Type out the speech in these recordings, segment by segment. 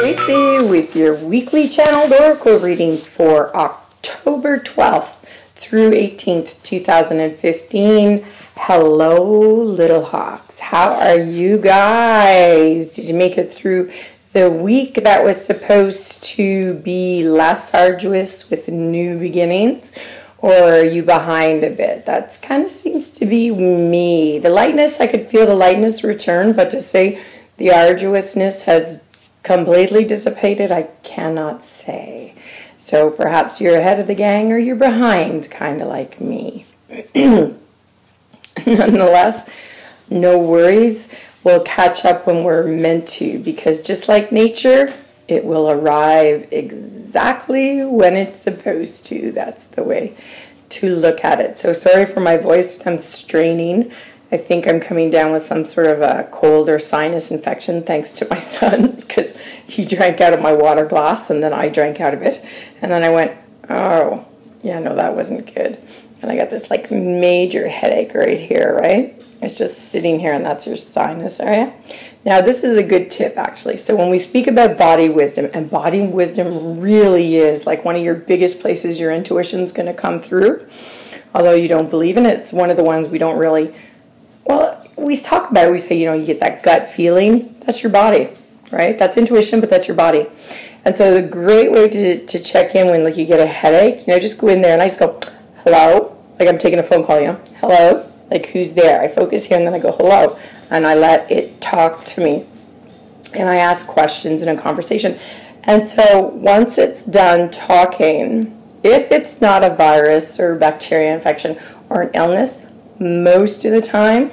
Tracy with your weekly channeled oracle reading for October 12th through 18th, 2015. Hello, little hawks. How are you guys? Did you make it through the week that was supposed to be less arduous with new beginnings? Or are you behind a bit? That kind of seems to be me. The lightness, I could feel the lightness return, but to say the arduousness has completely dissipated, I cannot say. So perhaps you're ahead of the gang or you're behind, kind of like me. Nonetheless, no worries. We'll catch up when we're meant to, because just like nature, it will arrive exactly when it's supposed to. That's the way to look at it. So sorry for my voice. I'm straining. I think I'm coming down with some sort of a cold or sinus infection thanks to my son, because he drank out of my water glass and then I drank out of it. And then I went, oh, yeah, no, that wasn't good. And I got this like major headache right here, right? It's just sitting here, and that's your sinus area. Now, this is a good tip, actually. So when we speak about body wisdom, and body wisdom really is like one of your biggest places your intuition's going to come through. Although you don't believe in it, it's one of the ones we don't really... Well, we talk about it, we say, you know, you get that gut feeling. That's your body, right? That's intuition, but that's your body. And so the great way to check in when, like, you get a headache, you know, just go in there and I just go, hello? Like I'm taking a phone call, you know, hello? Like, who's there? I focus here and then I go, hello. And I let it talk to me. And I ask questions in a conversation. And so once it's done talking, if it's not a virus or bacteria infection or an illness, most of the time,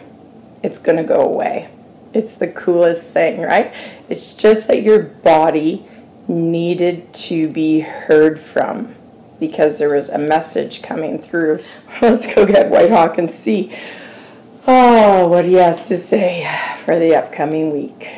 it's going to go away. It's the coolest thing, right? It's just that your body needed to be heard from because there was a message coming through. Let's go get Whitehawk and see what he has to say for the upcoming week.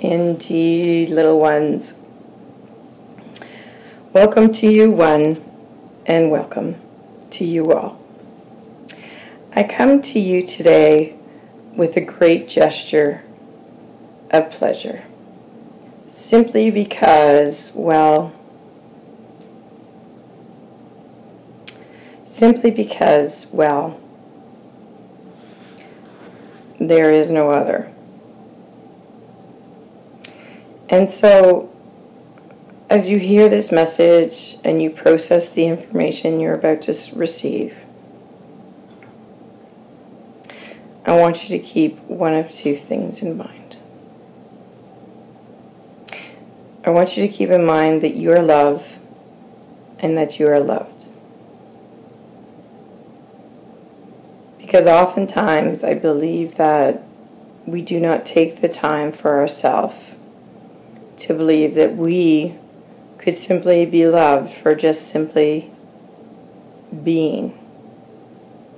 Indeed, little ones. Welcome to you, one, and welcome to you all. I come to you today with a great gesture of pleasure, simply because, well, there is no other. And so, as you hear this message and you process the information you're about to receive, I want you to keep one of two things in mind. I want you to keep in mind that you are loved and that you are loved. Because oftentimes I believe that we do not take the time for ourselves to believe that we could simply be loved for just simply being.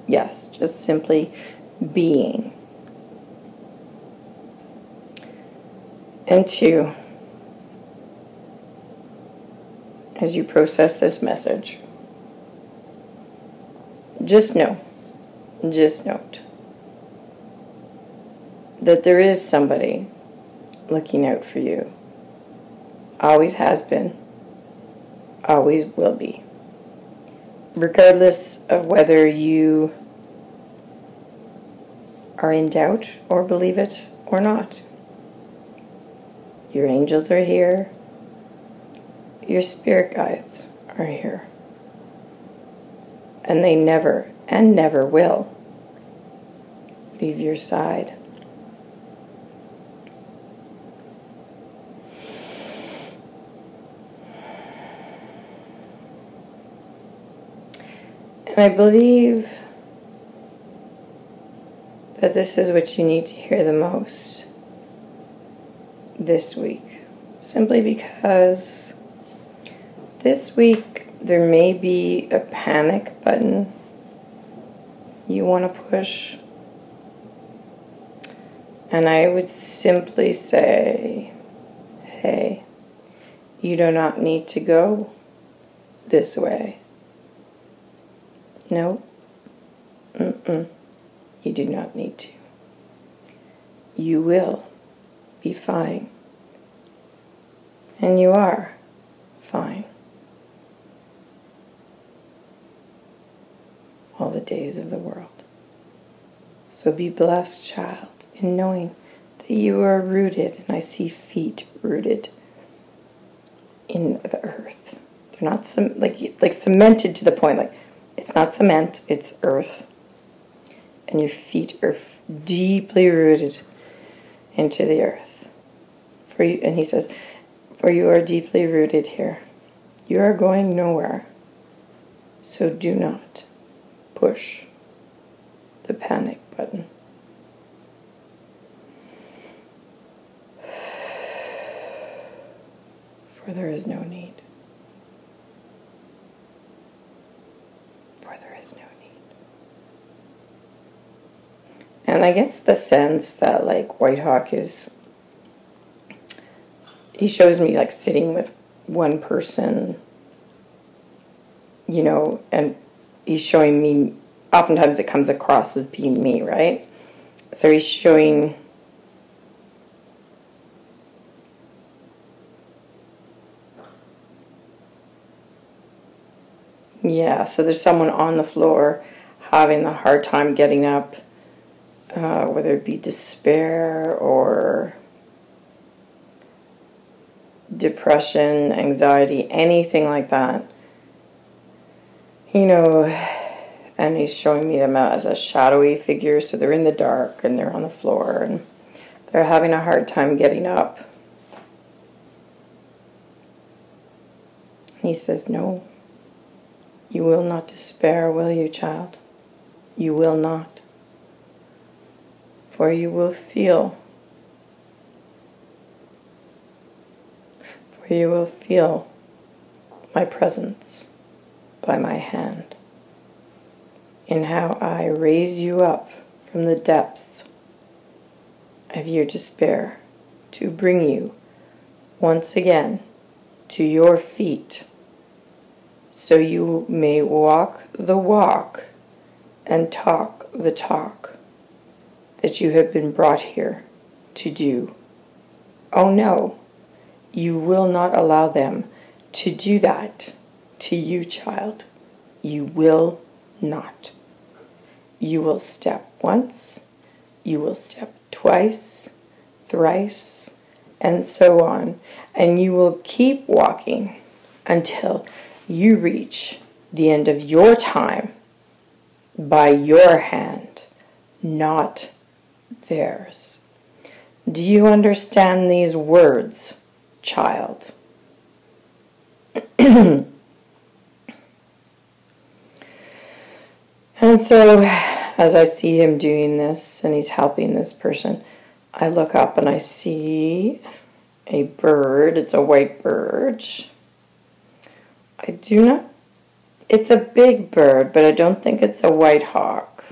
Yes, just simply being. And two, as you process this message, just note that there is somebody looking out for you. Always has been, always will be. Regardless of whether you are in doubt or believe it or not. Your angels are here. Your spirit guides are here. And they never and never will leave your side. And I believe that this is what you need to hear the most this week. Simply because this week there may be a panic button you want to push. And I would simply say, hey, you do not need to go this way. No. You do not need to. You will be fine. And you are fine. All the days of the world. So be blessed, child, in knowing that you are rooted, and I see feet rooted in the earth. They're not like cemented to the point, like it's not cement, it's earth. And your feet are deeply rooted into the earth. For you, and he says, for you are deeply rooted here. You are going nowhere. So do not push the panic button. For there is no need. For there is no need. And I get the sense that, like, Whitehawk is, he shows me, like, sitting with one person, you know, and he's showing me, oftentimes it comes across as being me, right? So he's showing, yeah, so there's someone on the floor having a hard time getting up, whether it be despair or depression, anxiety, anything like that. You know, and he's showing me them as a shadowy figure, so they're in the dark and they're on the floor and they're having a hard time getting up. He says, no, you will not despair, will you, child? You will not. For you will feel. For you will feel my presence by my hand, in how I raise you up from the depths of your despair to bring you once again to your feet, so you may walk the walk and talk the talk that you have been brought here to do. Oh no, you will not allow them to do that to you, child. You will not. You will step once, you will step twice, thrice, and so on. And you will keep walking until you reach the end of your time by your hand, not theirs. Do you understand these words, child? And so, as I see him doing this, and he's helping this person, I look up and I see a bird. It's a white bird. I do not, it's a big bird, but I don't think it's a white hawk.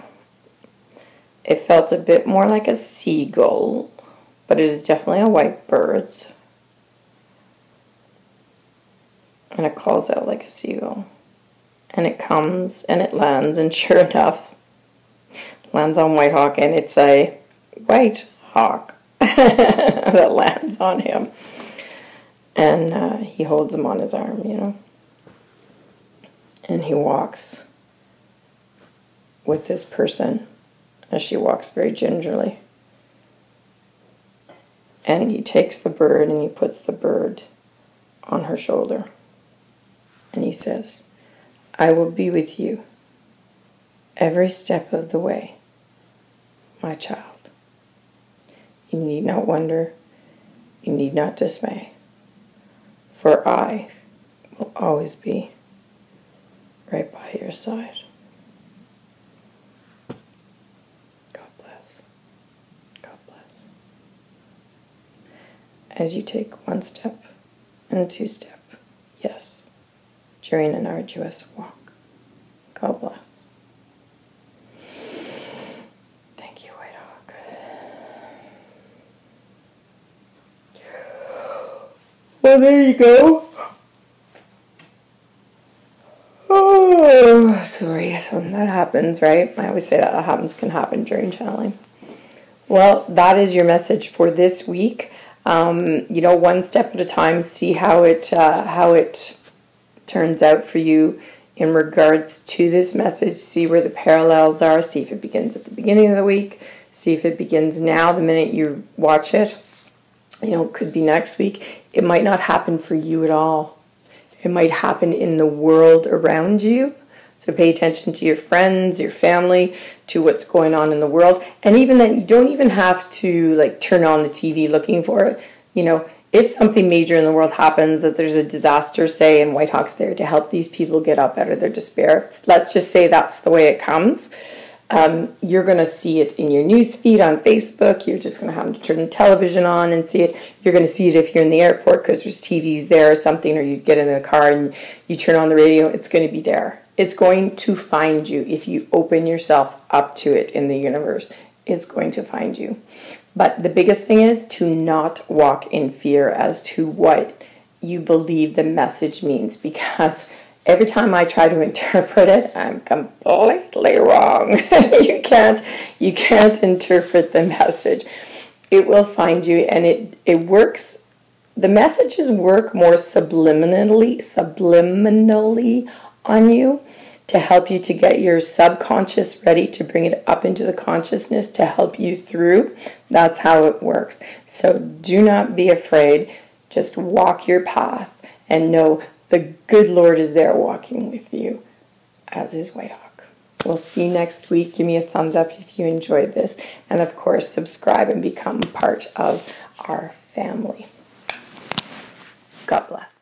It felt a bit more like a seagull, but it is definitely a white bird. And it calls out like a seagull. And it comes and it lands, and sure enough, lands on Whitehawk, and it's a white hawk that lands on him. And he holds him on his arm, you know. And he walks with this person as she walks very gingerly. And he takes the bird and he puts the bird on her shoulder. And he says, I will be with you every step of the way, my child. You need not wonder, you need not dismay, for I will always be right by your side. God bless. God bless. As you take one step and two step, yes, during an arduous walk. God bless. Well, there you go. Oh, sorry, so that happens, right? I always say that happens, can happen during channeling. Well, that is your message for this week. One step at a time, see how it turns out for you in regards to this message. See where the parallels are. See if it begins at the beginning of the week. See if it begins now, the minute you watch it. It could be next week. It might not happen for you at all. It might happen in the world around you. So pay attention to your friends, your family, to what's going on in the world. And even then, you don't even have to turn on the TV looking for it. If something major in the world happens, that there's a disaster, say, and Whitehawk's there to help these people get up out of their despair. Let's just say that's the way it comes. You're going to see it in your news feed on Facebook. You're just going to have to turn the television on and see it. You're going to see it if you're in the airport because there's TVs there or something, or you get in the car and you turn on the radio. It's going to be there. It's going to find you if you open yourself up to it in the universe. It's going to find you. But the biggest thing is to not walk in fear as to what you believe the message means, because every time I try to interpret it, I'm completely wrong. You can't interpret the message. It will find you, and it works. The messages work more subliminally on you to help you to get your subconscious ready to bring it up into the consciousness to help you through. That's how it works. So do not be afraid. Just walk your path and know the good Lord is there walking with you, as is Whitehawk. We'll see you next week. Give me a thumbs up if you enjoyed this. And of course, subscribe and become part of our family. God bless.